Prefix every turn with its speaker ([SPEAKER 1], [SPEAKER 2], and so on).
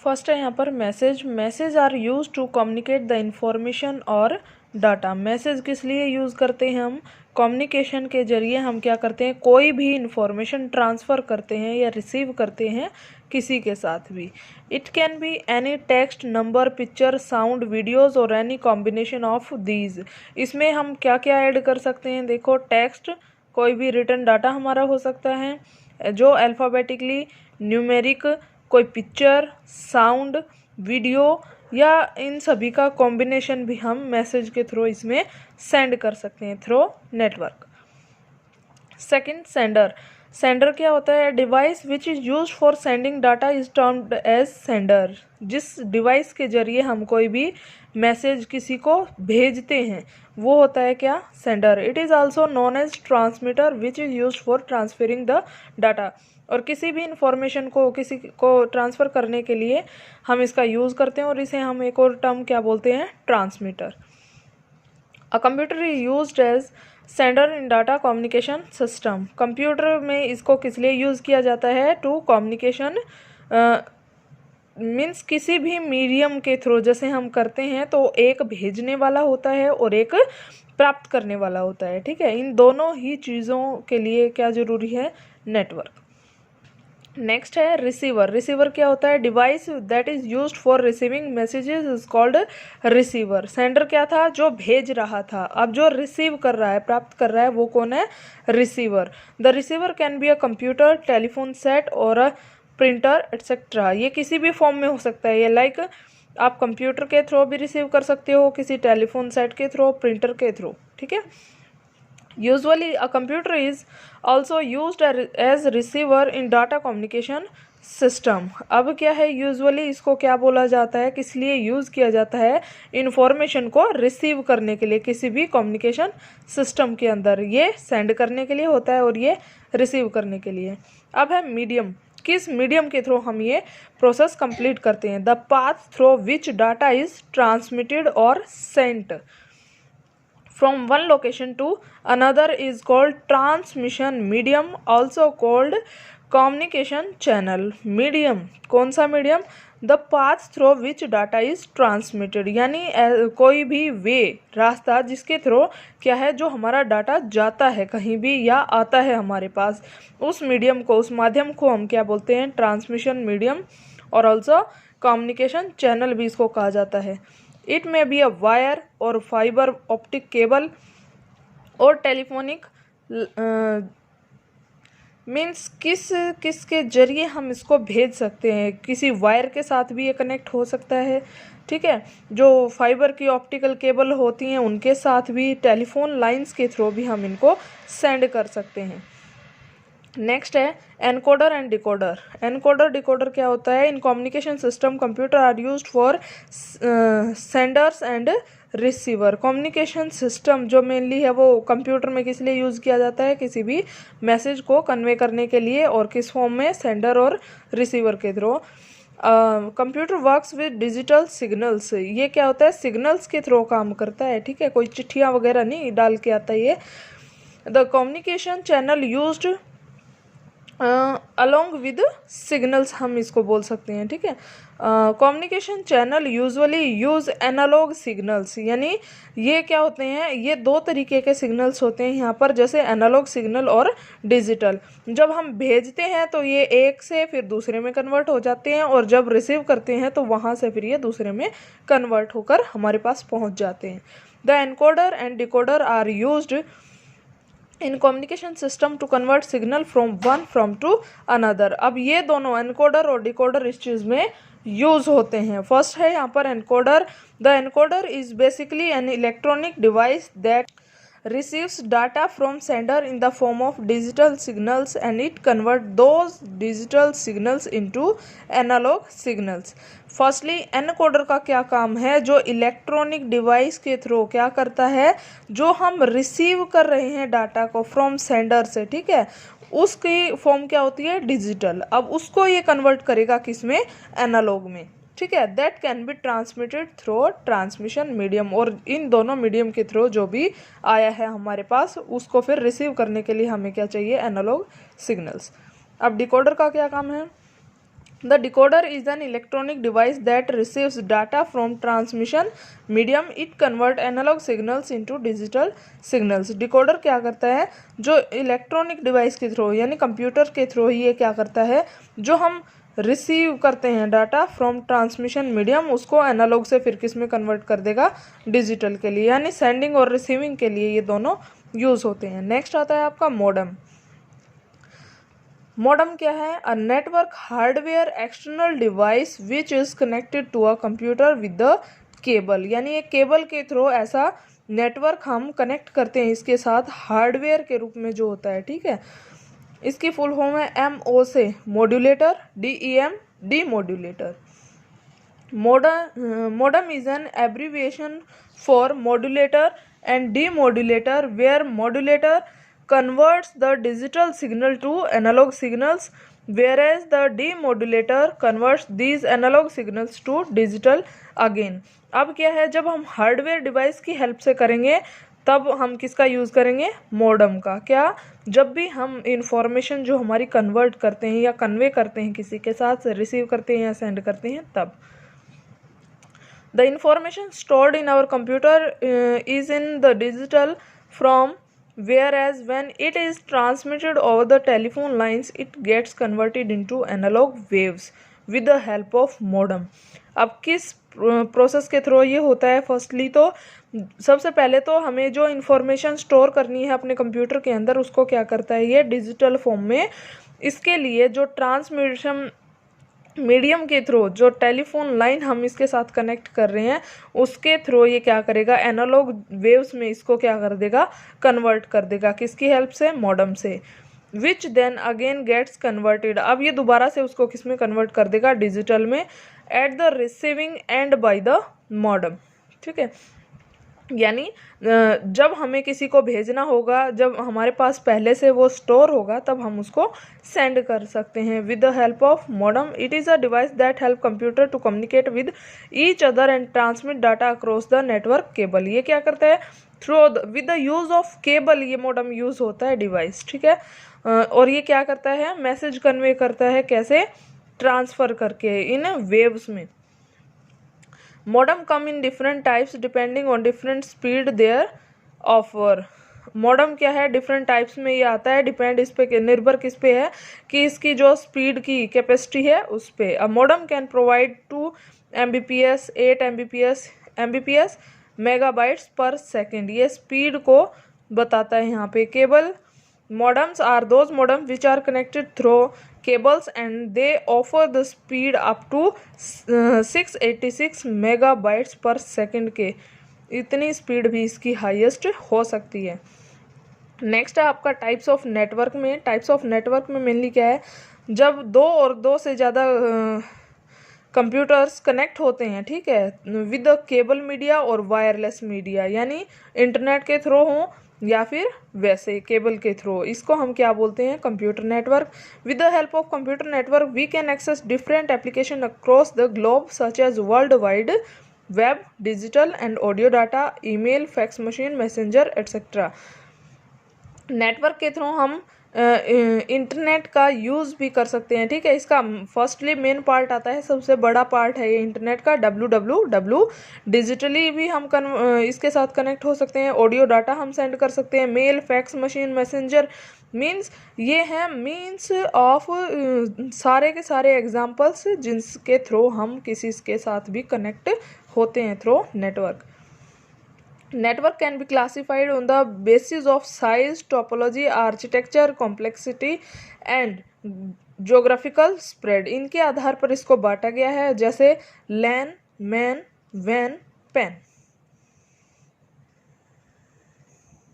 [SPEAKER 1] First है यहाँ पर message are use to communicate the information और डाटा। मैसेज किस लिए यूज़ करते हैं हम? कम्युनिकेशन के जरिए हम क्या करते हैं, कोई भी इंफॉर्मेशन ट्रांसफ़र करते हैं या रिसीव करते हैं किसी के साथ भी। It can be any text, number, picture, sound, videos और एनी कॉम्बिनेशन ऑफ दीज। इसमें हम क्या क्या ऐड कर सकते हैं? देखो, टेक्स्ट, कोई भी रिटन डाटा हमारा हो सकता है जो अल्फ़ाबेटिकली, न्यूमेरिक, कोई पिक्चर, साउंड, वीडियो, या इन सभी का कॉम्बिनेशन भी हम मैसेज के थ्रू इसमें सेंड कर सकते हैं थ्रू नेटवर्क। सेकंड, सेंडर क्या होता है? Device which is use for sending data is termed as sender. जिस डिवाइस के जरिए हम कोई भी मैसेज किसी को भेजते हैं वो होता है क्या? Sender. It is also known as transmitter which is use for transferring the data. और किसी भी इंफॉर्मेशन को किसी को ट्रांसफ़र करने के लिए हम इसका यूज़ करते हैं और इसे हम एक और टर्म क्या बोलते हैं? Transmitter. A computer is used as sender in data communication system. Computer में इसको किस लिए यूज़ किया जाता है? टू कम्युनिकेशन मीन्स किसी भी मीडियम के थ्रू जैसे हम करते हैं तो एक भेजने वाला होता है और एक प्राप्त करने वाला होता है। ठीक है, इन दोनों ही चीज़ों के लिए क्या ज़रूरी है? नेटवर्क। नेक्स्ट है रिसीवर। रिसीवर क्या होता है? Device that is used for receiving messages is called receiver. Sender क्या था? जो भेज रहा था। अब जो रिसीव कर रहा है, प्राप्त कर रहा है, वो कौन है? Receiver. The receiver can be a computer, telephone set और अ प्रिंटर एटसेट्रा। ये किसी भी फॉर्म में हो सकता है। ये लाइक आप कंप्यूटर के थ्रू भी रिसीव कर सकते हो, किसी टेलीफोन सेट के थ्रू, प्रिंटर के थ्रू। ठीक है। Usually, a computer is also used as receiver in data communication system. अब क्या है? यूजुअली इसको क्या बोला जाता है? किस लिए यूज़ किया जाता है? इंफॉर्मेशन को रिसीव करने के लिए किसी भी कम्युनिकेशन सिस्टम के अंदर। ये सेंड करने के लिए होता है और ये रिसीव करने के लिए। अब है मीडियम। किस मीडियम के थ्रू हम ये प्रोसेस कंप्लीट करते हैं? The path through which data is transmitted और Saint from one location to another is called transmission medium, also called communication channel. medium कौन सा medium? The path through which data is transmitted, यानी कोई भी वे, रास्ता जिसके थ्रू क्या है, जो हमारा डाटा जाता है कहीं भी या आता है हमारे पास, उस मीडियम को, उस माध्यम को हम क्या बोलते हैं? Transmission medium. और ऑल्सो कम्युनिकेशन चैनल भी इसको कहा जाता है। It may be a wire और फाइबर ऑप्टिक केबल और टेलीफोनिक मीन्स किसके जरिए हम इसको भेज सकते हैं? किसी वायर के साथ भी ये कनेक्ट हो सकता है। ठीक है, जो फाइबर की ऑप्टिकल केबल होती हैं उनके साथ भी, टेलीफोन लाइंस के थ्रू भी हम इनको सेंड कर सकते हैं। नेक्स्ट है encoder and decoder. Encoder decoder क्या होता है? In communication system computer are used for senders and receiver. Communication system जो मेनली है वो कंप्यूटर में किस लिए यूज़ किया जाता है? किसी भी मैसेज को कन्वे करने के लिए, और किस फॉर्म में? सेंडर और रिसीवर के through. Computer works with digital signals. ये क्या होता है? सिग्नल्स के थ्रू काम करता है। ठीक है, कोई चिट्ठियाँ वगैरह नहीं डाल के आता ये। The communication channel used along with signals हम इसको बोल सकते हैं। ठीक है, communication channel usually use analogue signals, यानी ये क्या होते हैं? ये दो तरीके के सिग्नल्स होते हैं यहाँ पर, जैसे एनालॉग सिग्नल और डिजिटल। जब हम भेजते हैं तो ये एक से फिर दूसरे में कन्वर्ट हो जाते हैं, और जब रिसीव करते हैं तो वहाँ से फिर ये दूसरे में कन्वर्ट होकर हमारे पास पहुँच जाते हैं। The encoder and decoder are used in communication system to convert signal from to another. अब ये दोनों एनकोडर और डिकोडर इस चीज़ में यूज़ होते हैं। फर्स्ट है यहाँ पर encoder. The encoder is basically an electronic device that receives data from sender in the form of digital signals and it convert those digital signals into analog signals. Firstly encoder का क्या काम है? जो electronic device के through क्या करता है, जो हम रिसीव कर रहे हैं डाटा को फ्रॉम सेंडर से, ठीक है, उसकी फॉर्म क्या होती है? डिजिटल। अब उसको ये कन्वर्ट करेगा किस में? एनालॉग में। ठीक है, that can be transmitted through transmission medium. और इन दोनों मीडियम के थ्रू जो भी आया है हमारे पास, उसको फिर रिसीव करने के लिए हमें क्या चाहिए? Analogue signals. अब डिकोडर का क्या काम है? The decoder is an electronic device that receives data from transmission medium. It converts analog signals into digital signals. Decoder क्या करता है, जो इलेक्ट्रॉनिक डिवाइस के थ्रू यानी कंप्यूटर के थ्रू ही ये क्या करता है, जो हम रिसीव करते हैं डाटा फ्रॉम ट्रांसमिशन मीडियम, उसको एनालॉग से फिर किस में कन्वर्ट कर देगा, डिजिटल के लिए, यानी सेंडिंग और रिसीविंग के लिए ये दोनों यूज़ होते हैं। नेक्स्ट आता है आपका मॉडेम। मॉडेम क्या है, a network hardware external device which is connected to a computer with the cable, यानी एक केबल के थ्रू ऐसा नेटवर्क हम कनेक्ट करते हैं इसके साथ मोडुलेटर के रूप में जो होता है, ठीक है। इसकी फुल फॉर्म है MO से modulator, DEM demodulator. modem is an abbreviation for modulator and demodulator, where modulator converts the digital signal to analog signals, whereas the demodulator converts these analog signals to digital again। अब क्या है, जब हम hardware device की help से करेंगे तब हम किसका यूज़ करेंगे, मॉडेम का। क्या, जब भी हम इंफॉर्मेशन जो हमारी कन्वर्ट करते हैं या कन्वे करते हैं किसी के साथ, रिसीव करते हैं या सेंड करते हैं, तब। The information stored in our computer is in the digital form, whereas when it is transmitted over the telephone lines, it gets converted into analog waves with the help of modem। अब किस process के through ये होता है, firstly तो सबसे पहले तो हमें जो इन्फॉर्मेशन स्टोर करनी है अपने कंप्यूटर के अंदर, उसको क्या करता है ये डिजिटल फॉर्म में। इसके लिए जो ट्रांसमिशन मीडियम के थ्रू, जो टेलीफोन लाइन हम इसके साथ कनेक्ट कर रहे हैं, उसके थ्रू ये क्या करेगा, एनालॉग वेव्स में इसको क्या कर देगा, कन्वर्ट कर देगा। किसकी हेल्प से, मॉडेम से। Which then again gets converted, अब ये दोबारा से उसको किस में कन्वर्ट कर देगा, डिजिटल में, at the receiving end by the modem, ठीक है। यानी जब हमें किसी को भेजना होगा, जब हमारे पास पहले से वो स्टोर होगा, तब हम उसको सेंड कर सकते हैं with the help of modem. It is a device that help computer to communicate with each other and transmit data across the network cable. ये क्या करता है, through with the use of cable ये modem use होता है device, ठीक है। और ये क्या करता है, मैसेज कन्वे करता है, कैसे, ट्रांसफ़र करके इन वेव्स में। Modem come in different types depending on different speed their offer. Modem क्या है, डिफरेंट टाइप्स में ये आता है, डिपेंड इस पे, निर्भर किस पे है कि इसकी जो स्पीड की कैपेसिटी है उस पे। A modem can provide 2 Mbps 8 Mbps megabytes per second, ये स्पीड को बताता है यहाँ पे। Cable modems are those modem which are connected through cables and they offer the speed up to 686 megabytes per second के, इतनी स्पीड भी इसकी हाईएस्ट हो सकती है। नेक्स्ट है आपका टाइप्स ऑफ नेटवर्क में। टाइप्स ऑफ नेटवर्क में मेनली क्या है, जब दो और दो से ज़्यादा कंप्यूटर्स कनेक्ट होते हैं, ठीक है, विद द केबल मीडिया और वायरलेस मीडिया, यानी इंटरनेट के थ्रू हों या फिर वैसे केबल के थ्रू, इसको हम क्या बोलते हैं, computer network. With the help of computer network we can access different application across the globe such as world wide web, digital and audio data, email, fax machine, messenger etcetera. Network के through हम internet का use भी कर सकते हैं, ठीक है। इसका फर्स्टली मेन पार्ट आता है, सबसे बड़ा पार्ट है ये इंटरनेट का, www। डिजिटली भी हम इसके साथ कनेक्ट हो सकते हैं, ऑडियो डाटा हम सेंड कर सकते हैं, mail, fax machine, messenger, means ये हैं मीन्स ऑफ सारे के सारे एग्जांपल्स जिनके थ्रू हम किसी के साथ भी कनेक्ट होते हैं through network. Network can be classified on the basis of size, topology, architecture, complexity and geographical spread। इनके आधार पर इसको बांटा गया है, जैसे LAN, MAN, WAN, PAN।